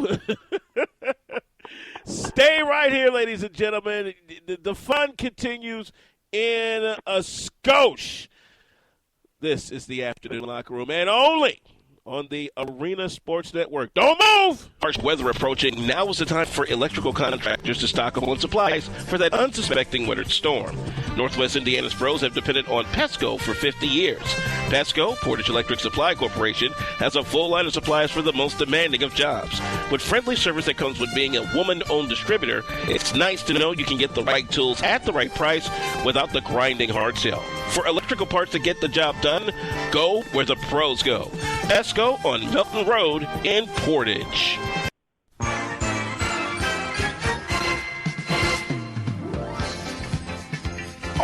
go. Stay right here, ladies and gentlemen. The fun continues in a skosh. This is the Afternoon Locker Room, and only on the Arena Sports Network. Don't move! Harsh weather approaching. Now is the time for electrical contractors to stock up on supplies for that unsuspecting winter storm. Northwest Indiana's pros have depended on Pesco for 50 years. Pesco, Portage Electric Supply Corporation, has a full line of supplies for the most demanding of jobs. With friendly service that comes with being a woman-owned distributor, it's nice to know you can get the right tools at the right price without the grinding hard sell. For electrical parts to get the job done, go where the pros go. Pesco on Milton Road in Portage.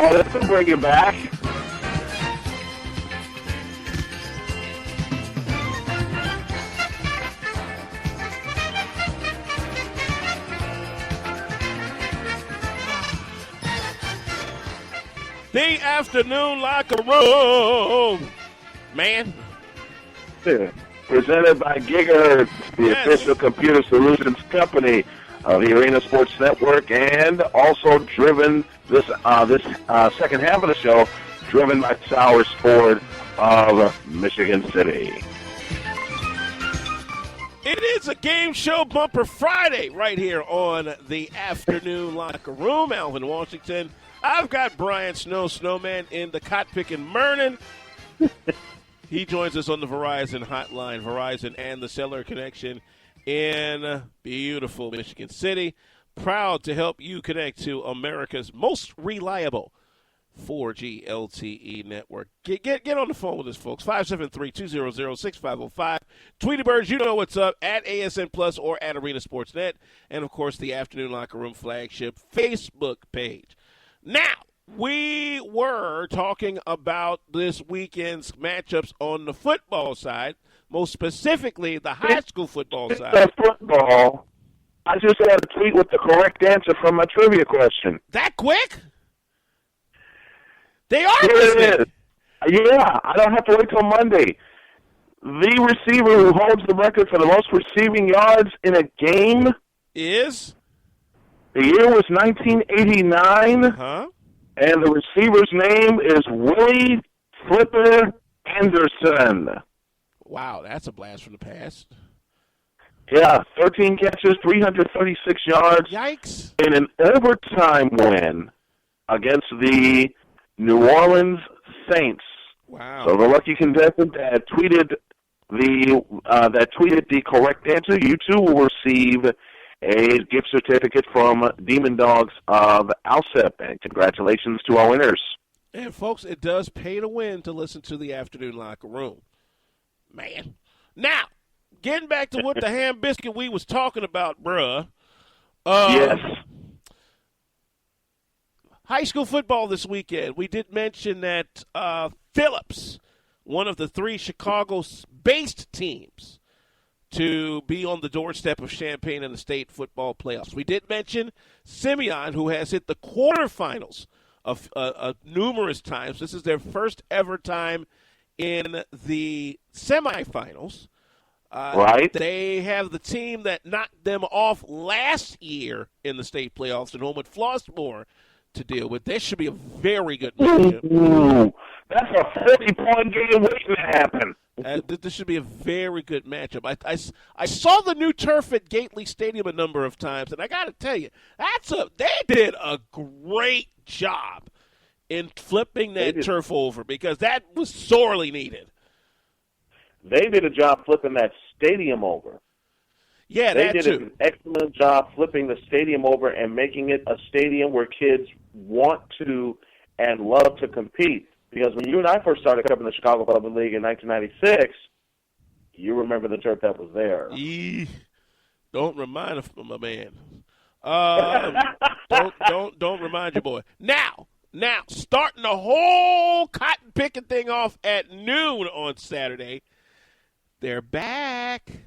Oh, this will bring you back. The Afternoon Locker Room. Man. Yeah. Presented by Gigahertz, the official computer solutions company of the Arena Sports Network, and also driven this second half of the show, driven by Sowers Ford of Michigan City. It is a game show bumper Friday right here on the Afternoon Locker Room. Alvin Washington. I've got Brian Snowman in the cot-picking Mernon. He joins us on the Verizon hotline, Verizon and the Cellular Connection in beautiful Michigan City. Proud to help you connect to America's most reliable 4G LTE network. Get on the phone with us, folks. 573-200-6505. Tweety Birds, you know what's up, at ASN Plus or at Arena Sportsnet. And, of course, the Afternoon Locker Room flagship Facebook page. Now, we were talking about this weekend's matchups on the football side, most specifically the high school football side. The football. I just had a tweet with the correct answer from my trivia question. That quick? They are Here listening. it is. Yeah, I don't have to wait till Monday. The receiver who holds the record for the most receiving yards in a game is? The year was 1989. Uh-huh. And the receiver's name is Willie Flipper Anderson. Wow, that's a blast from the past. Yeah, 13 catches, 336 yards. Yikes. In an overtime win against the New Orleans Saints. Wow. So the lucky contestant that tweeted the correct answer, you too will receive a gift certificate from Demon Dogs of Alsep, and congratulations to our winners. And, folks, it does pay to win to listen to the Afternoon Locker Room. Man. Now, getting back to what the ham biscuit we was talking about, bruh. Yes. High school football this weekend. We did mention that Phillips, one of the 3 Chicago-based teams, to be on the doorstep of Champaign in the state football playoffs. We did mention Simeon, who has hit the quarterfinals of numerous times. This is their first ever time in the semifinals. Right. They have the team that knocked them off last year in the state playoffs at home with Flossmoor to deal with. This should be a very good matchup. Ooh, that's a 40-point game waiting to happen. This should be a very good matchup. I saw the new turf at Gately Stadium a number of times, and I got to tell you, they did a great job in flipping that turf over because that was sorely needed. They did a job flipping that stadium over. Yeah, they that did too. an excellent job flipping the stadium over and making it a stadium where kids want to and love to compete. Because when you and I first started covering the Chicago Public League in 1996, you remember the turf that was there. Don't remind my man. Don't remind your boy. Now, starting the whole cotton picking thing off at noon on Saturday, they're back.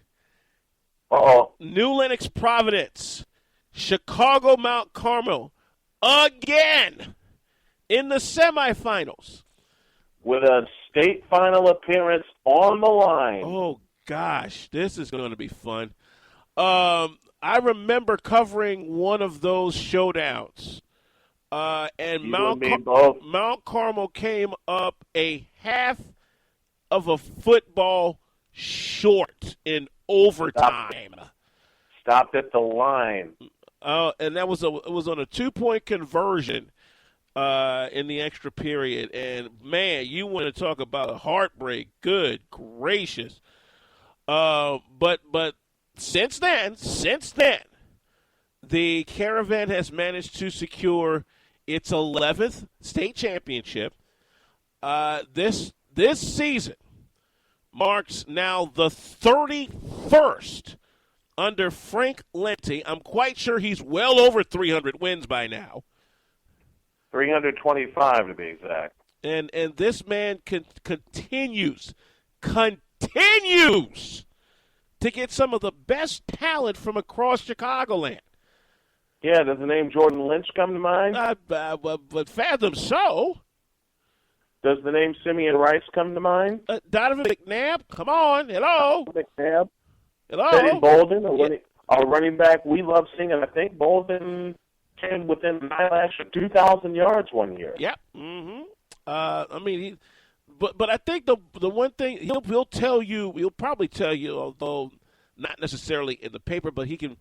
Uh-oh. New Lenox Providence, Chicago Mount Carmel, again in the semifinals. With a state final appearance on the line. Oh, gosh, this is going to be fun. I remember covering one of those showdowns, and Mount Carmel came up a half of a football short in overtime. Stopped at the line. And it was on a 2-point conversion in the extra period. And man, you want to talk about a heartbreak? Good gracious! But since then, the Caravan has managed to secure its 11th state championship. This season marks now the 31st under Frank Lenti. I'm quite sure he's well over 300 wins by now. 325 to be exact. And this man continues to get some of the best talent from across Chicagoland. Yeah, does the name Jordan Lynch come to mind? But fathom so. Does the name Simeon Rice come to mind? Donovan McNabb, come on, hello. McNabb. Hello. Teddy Bolden, a running back we love seeing, and I think Bolden came within an eyelash of 2,000 yards one year. Yep. Mm-hmm. I mean, but I think the one thing he'll probably tell you, although not necessarily in the paper, but he'll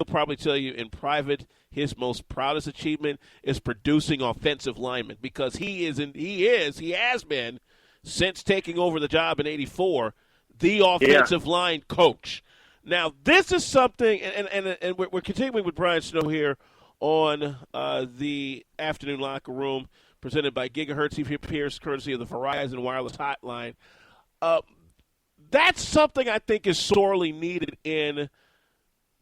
probably tell you in private, his most proudest achievement is producing offensive linemen, because he has been, since taking over the job in '84, the offensive line coach. Now, this is something, and we're continuing with Brian Snow here on the Afternoon Locker Room, presented by Gigahertz. He appears courtesy of the Verizon Wireless Hotline. That's something I think is sorely needed in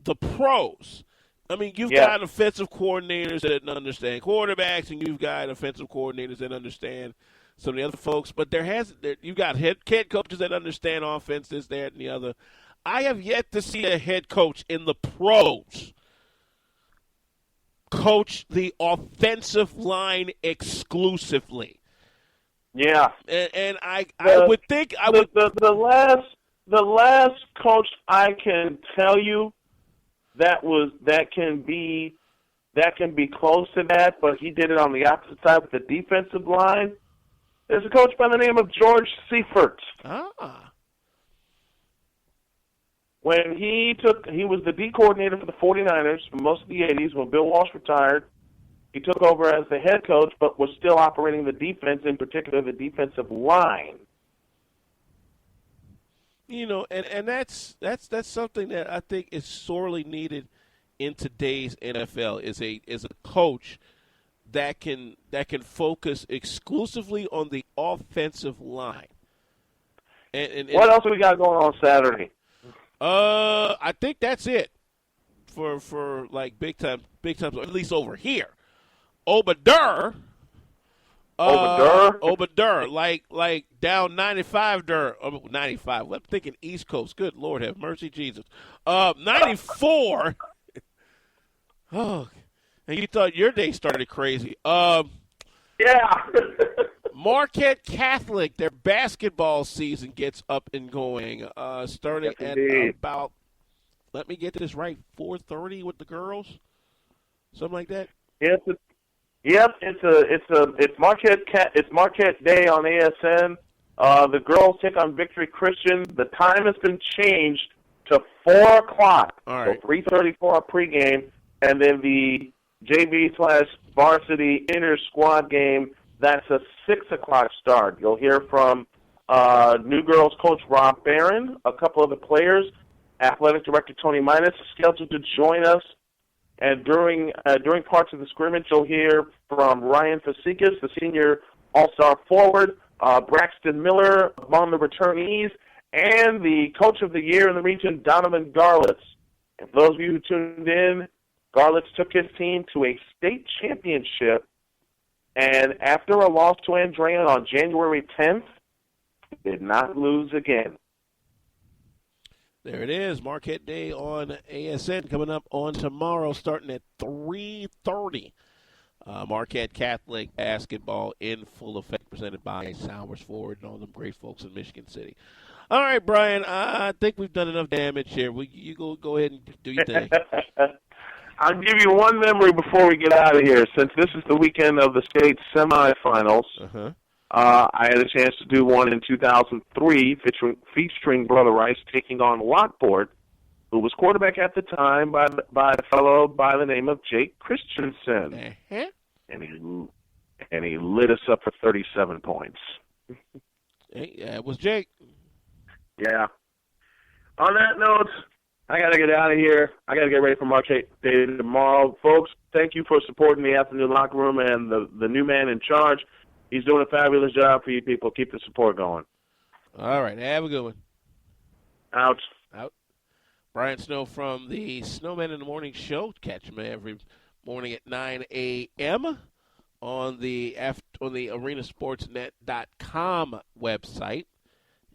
the pros. I mean, you've got offensive coordinators that understand quarterbacks, and you've got offensive coordinators that understand some of the other folks. But you've got head coaches that understand offense, this, that, and the other. I have yet to see a head coach in the pros coach the offensive line exclusively. Yeah, and I would think the last coach I can tell you that can be close to that, but he did it on the opposite side with the defensive line. There's a coach by the name of George Seifert. When he was the D coordinator for the 49ers for most of the 80s when Bill Walsh retired. He took over as the head coach, but was still operating the defense, in particular the defensive line. You know, and that's something that I think is sorely needed in today's NFL is a coach that can focus exclusively on the offensive line. And what else we got going on Saturday? I think that's it for like big time, at least over here. Obadur, like down 95 95. I'm thinking East Coast. Good Lord, have mercy, Jesus. 94. Oh, and you thought your day started crazy. Yeah. Marquette Catholic, their basketball season gets up and going, starting at about, let me get this right, 4:30 with the girls, something like that. It's Marquette Day on ASN. The girls take on Victory Christian. The time has been changed to 4 o'clock. All right. So 3:30 for our pregame, and then the JV/varsity inter-squad game. That's a 6 o'clock start. You'll hear from new girls coach Rob Barron, a couple of the players. Athletic director Tony Minas is scheduled to join us. And during parts of the scrimmage, you'll hear from Ryan Fasikis, the senior all-star forward, Braxton Miller among the returnees, and the coach of the year in the region, Donovan Garlitz. And for those of you who tuned in, Garlitz took his team to a state championship. And after a loss to Andrean on January 10th, did not lose again. There it is, Marquette Day on ASN coming up on tomorrow, starting at 3:30. Marquette Catholic basketball in full effect, presented by Sowers Ford and all them great folks in Michigan City. All right, Brian, I think we've done enough damage here. You go ahead and do your thing. I'll give you one memory before we get out of here. Since this is the weekend of the state semifinals, I had a chance to do one in 2003 featuring Brother Rice taking on Lockport, who was quarterback at the time by a fellow by the name of Jake Christensen. And he lit us up for 37 points. Hey, it was Jake. Yeah. On that note, I got to get out of here. I got to get ready for March 8th day tomorrow. Folks, thank you for supporting the Afternoon Locker Room and the new man in charge. He's doing a fabulous job for you people. Keep the support going. All right. Have a good one. Out. Brian Snow from the Snowman in the Morning Show. Catch him every morning at 9 a.m. on the arenasportsnet.com website.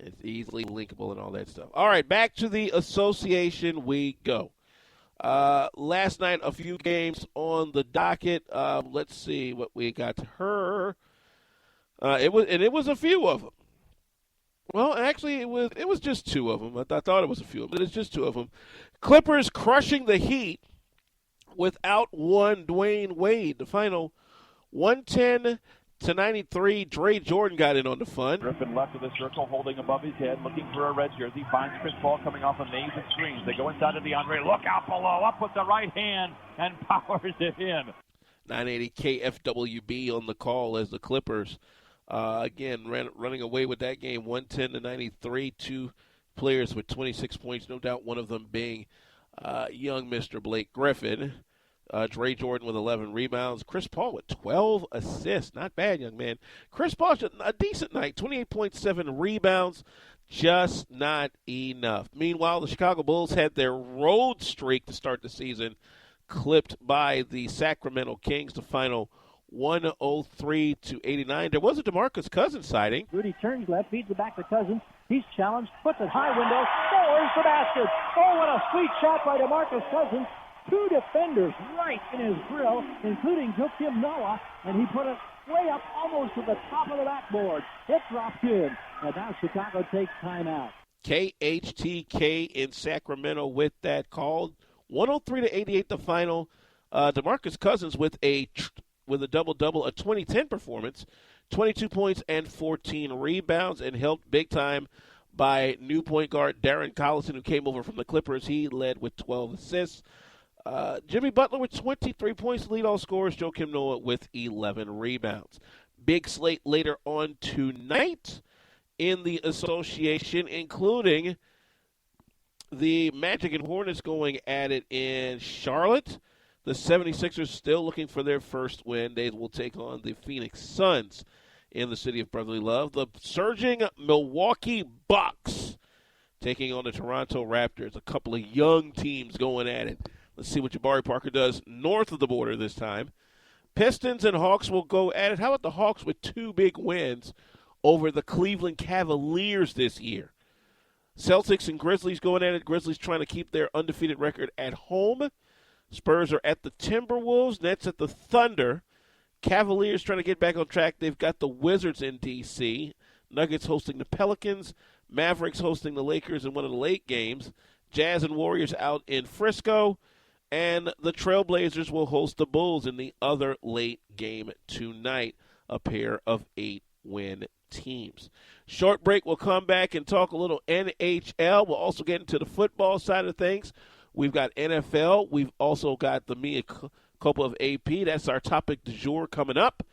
It's easily linkable and all that stuff. All right, back to the association we go. Last night, a few games on the docket. Let's see what we got to her. It was a few of them. Well, actually, it was just two of them. I thought it was a few of them, but it's just two of them. Clippers crushing the Heat without one Dwayne Wade. The final 110-93. Dre Jordan got in on the fun. Griffin left of the circle, holding above his head, looking for a red jersey. Finds Chris Paul coming off amazing screens. They go inside to DeAndre. Look out below. Up with the right hand and powers it in. 980 KFWB on the call as the Clippers, again, running away with that game, 110-93. Two players with 26 points, no doubt one of them being young Mr. Blake Griffin. Dre Jordan with 11 rebounds. Chris Paul with 12 assists. Not bad, young man. Chris Paul, a decent night, 28.7 rebounds, just not enough. Meanwhile, the Chicago Bulls had their road streak to start the season clipped by the Sacramento Kings, the final 103-89. There was a DeMarcus Cousins sighting. Rudy turns left, feeds it back to Cousins. He's challenged, puts it high window, scores the basket. Oh, what a sweet shot by DeMarcus Cousins. Two defenders right in his grill, including Joakim Noah, and he put it way up almost to the top of the backboard. It dropped in, and now Chicago takes timeout. KHTK in Sacramento with that call. 103-88 the final. DeMarcus Cousins with a double-double, a 2010 performance, 22 points and 14 rebounds, and helped big time by new point guard Darren Collison, who came over from the Clippers. He led with 12 assists. Jimmy Butler with 23 points, lead all scorers. Joakim Noah with 11 rebounds. Big slate later on tonight in the association, including the Magic and Hornets going at it in Charlotte. The 76ers still looking for their first win. They will take on the Phoenix Suns in the city of brotherly love. The surging Milwaukee Bucks taking on the Toronto Raptors. A couple of young teams going at it. Let's see what Jabari Parker does north of the border this time. Pistons and Hawks will go at it. How about the Hawks with two big wins over the Cleveland Cavaliers this year? Celtics and Grizzlies going at it. Grizzlies trying to keep their undefeated record at home. Spurs are at the Timberwolves. Nets at the Thunder. Cavaliers trying to get back on track. They've got the Wizards in D.C. Nuggets hosting the Pelicans. Mavericks hosting the Lakers in one of the late games. Jazz and Warriors out in Frisco. And the Trailblazers will host the Bulls in the other late game tonight, a pair of 8-win teams. Short break, we'll come back and talk a little NHL. We'll also get into the football side of things. We've got NFL. We've also got the Mia Culpa of AP. That's our topic du jour coming up,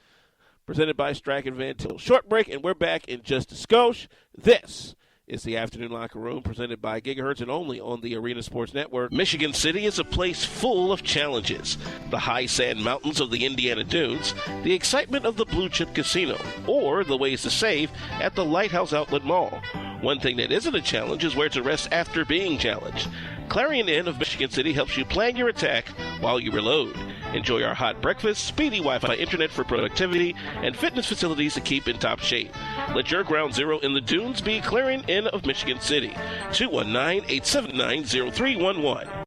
presented by Strack & Van Til. Short break, and we're back in just a skosh. This is the Afternoon Locker Room, presented by Gigahertz and only on the Arena Sports Network. Michigan City is a place full of challenges. The high sand mountains of the Indiana Dunes, the excitement of the Blue Chip Casino, or the ways to save at the Lighthouse Outlet Mall. One thing that isn't a challenge is where to rest after being challenged. Clarion Inn of Michigan City helps you plan your attack while you reload. Enjoy our hot breakfast, speedy Wi-Fi internet for productivity, and fitness facilities to keep in top shape. Let your ground zero in the dunes be Clarion Inn of Michigan City. 219-879-0311.